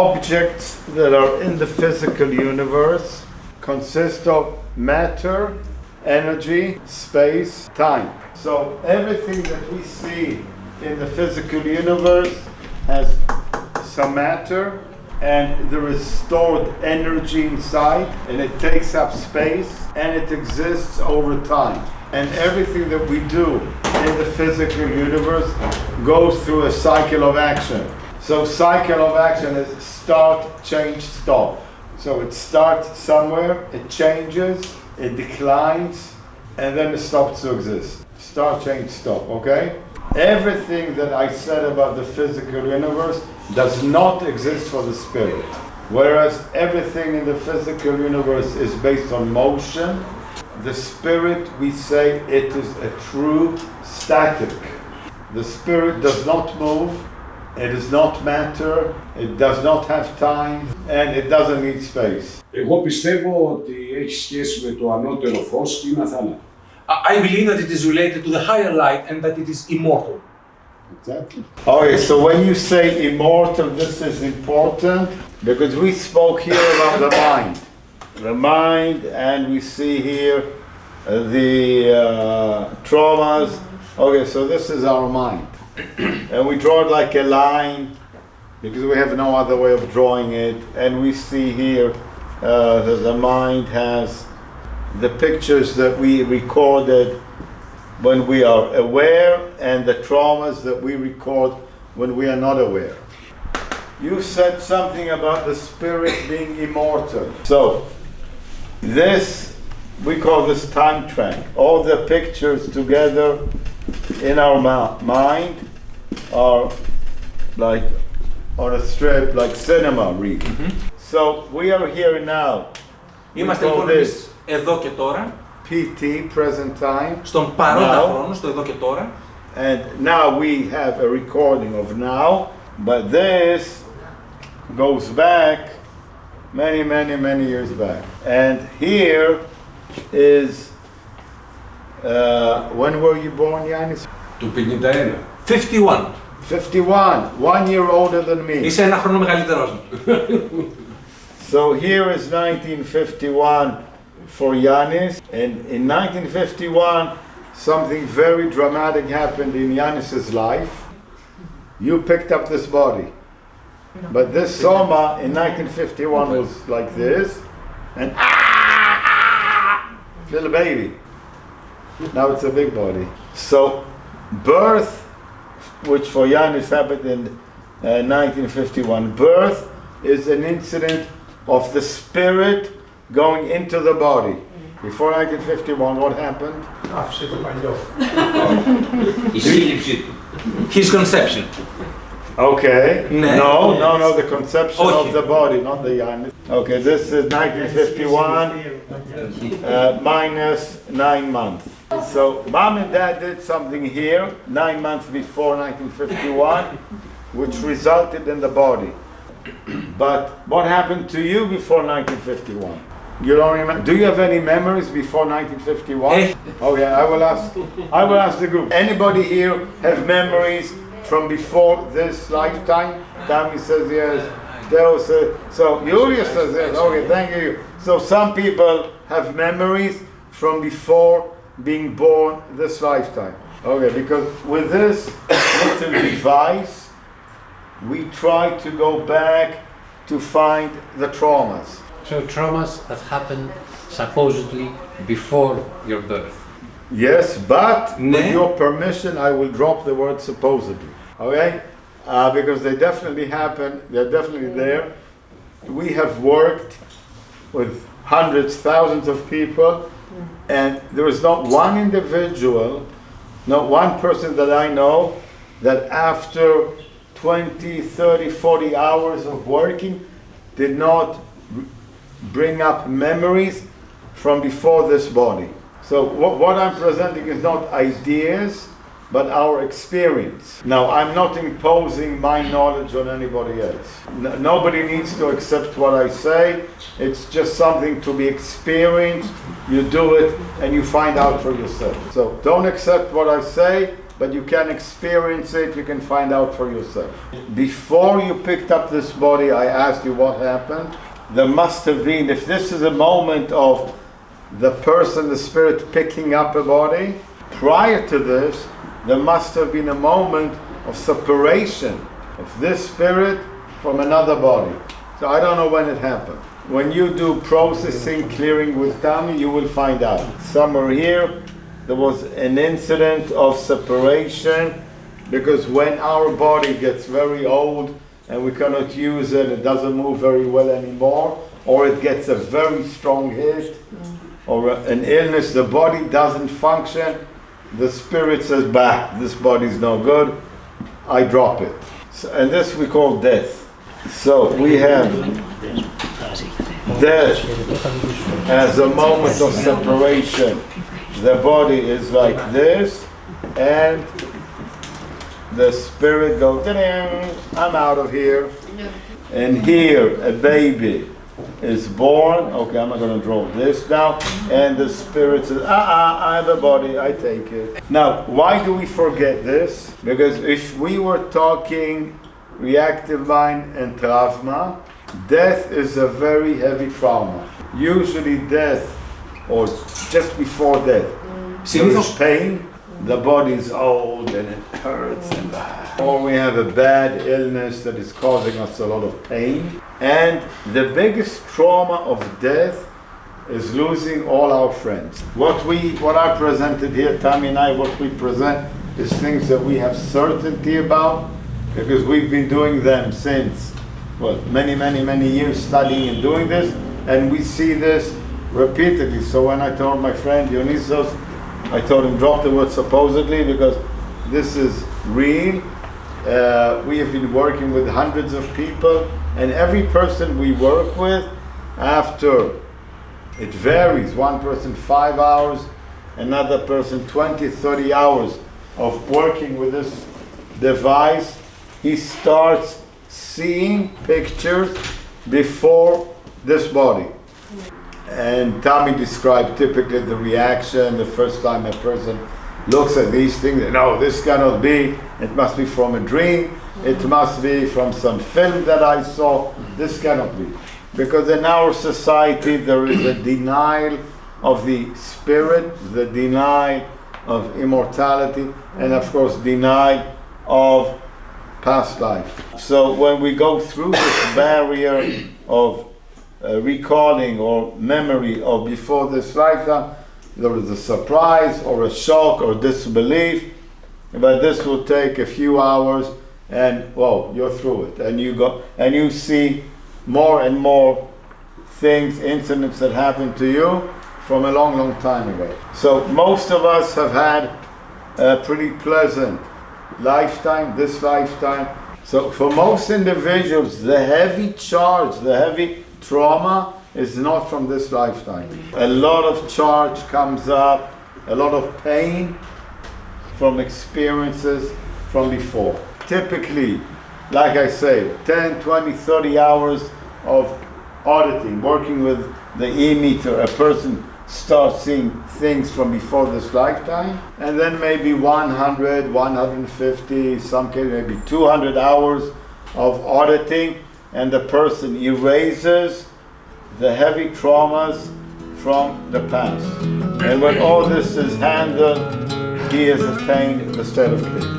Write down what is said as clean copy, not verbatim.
objects that are in the physical universe consist of matter, energy, space, time. So everything that we see in the physical universe has some matter, and there is stored energy inside, and it takes up space, and it exists over time. And everything that we do in the physical universe goes through a cycle of action. So cycle of action is start, change, stop. So it starts somewhere, it changes, it declines, and then it stops to exist. Start, change, stop, okay? Everything that I said about the physical universe does not exist for the spirit. Whereas everything in the physical universe is based on motion, the spirit, we say it is a true static. The spirit does not move, it is not matter, it does not have time, and it doesn't need space. Εγώ πιστεύω ότι έχει σχέση με το ανώτερο φως και είναι αθάνατο. I believe that it is related to the higher light and that it is immortal. Exactly. Okay, so when you say immortal, this is important because we spoke here about the mind. The mind, and we see here the traumas. Okay, so this is our mind. And we draw it like a line because we have no other way of drawing it. And we see here that the mind has the pictures that we recorded when we are aware and the traumas that we record when we are not aware. You said something about the spirit being immortal. So this, we call this time track. All the pictures together in our mind are like on a strip, like cinema reel. So we are here now. Είμαστε λοιπόν εμείς εδώ και τώρα, PT, present time, στον παρόντα χρόνο, στο εδώ και τώρα. And now we have a recording of now, but this goes back many years back. And here is, when were you born, Yanis? Του 51. 51. 51, 1 year older than me. Είσαι ένα χρόνο μεγαλύτερος μου. So here is 1951 for Yanis, and in 1951 something very dramatic happened in Yanis's life. You picked up this body, but this soma in 1951 was like this, and little baby. Now it's a big body. So birth, which for Yanis happened in 1951, birth is an incident of the spirit going into the body. Before 1951, what happened? His conception. Okay. No. No, the conception of the body, not the Yanis. Okay, this is 1951 minus 9 months. So mom and dad did something here 9 months before 1951, which resulted in the body. But what happened to you before 1951? You don't remember? Do you have any memories before 1951? Okay, I will ask the group. Anybody here have memories from before this lifetime? Dani says yes. Dale says so. Julius says yes. Okay, thank you. So some people have memories from before being born this lifetime. Okay, because with this little device, we try to go back to find the traumas. So traumas that happened supposedly before your birth. Yes, but with your permission, I will drop the word supposedly. Okay? Because they definitely happen, they're definitely there. We have worked with hundreds, thousands of people, and there is not one individual, not one person that I know that after 20, 30, 40 hours of working did not bring up memories from before this body. So what I'm presenting is not ideas, but our experience. Now, I'm not imposing my knowledge on anybody else. Nobody needs to accept what I say. It's just something to be experienced. You do it and you find out for yourself. So don't accept what I say, but you can experience it, you can find out for yourself. Before you picked up this body, I asked you what happened. There must have been, if this is a moment of the person, the spirit picking up a body, prior to this, there must have been a moment of separation of this spirit from another body. So I don't know when it happened. When you do processing, clearing with Dani, you will find out. Somewhere here, there was an incident of separation, because when our body gets very old and we cannot use it, it doesn't move very well anymore, or it gets a very strong hit, or an illness, the body doesn't function, the spirit says, bah, this body's no good, I drop it. So, and this we call death. So we have death as a moment of separation. The body is like this, and the spirit goes, I'm out of here. And here a baby is born. Okay, I'm not going to draw this now. And the spirit says, I have a body, I take it. Now, why do we forget this? Because if we were talking reactive mind and trauma, death is a very heavy trauma. Usually death, or just before death, there is pain, the body is old and it hurts, or we have a bad illness that is causing us a lot of pain. And the biggest trauma of death is losing all our friends. What I presented here, Tammy and I, what we present is things that we have certainty about, because we've been doing them since, many years studying and doing this, and we see this repeatedly. So when I told my friend Dionysos, I told him drop the word supposedly, because this is real. We have been working with hundreds of people, and every person we work with, after, it varies, one person 5 hours, another person 20, 30 hours of working with this device, he starts seeing pictures before this body. And Tommy described typically the reaction the first time a person looks at these things. No, this cannot be. It must be from a dream. It must be from some film that I saw. This cannot be. Because in our society there is a denial of the spirit, the denial of immortality, and of course denial of past life. So when we go through this barrier of recalling or memory of before this lifetime, there is a surprise or a shock or disbelief, but this will take a few hours, and whoa, you're through it, and you go and you see more and more things, incidents that happened to you from a long time ago. So most of us have had a pretty pleasant lifetime, this lifetime. So for most individuals, the heavy charge, the heavy trauma is not from this lifetime. A lot of charge comes up, a lot of pain from experiences from before. Typically, like I say, 10, 20, 30 hours of auditing, working with the e-meter, a person starts seeing things from before this lifetime, and then maybe 100, 150, some cases maybe 200 hours of auditing, and the person erases the heavy traumas from the past. And when all this is handled, he has attained the state of peace.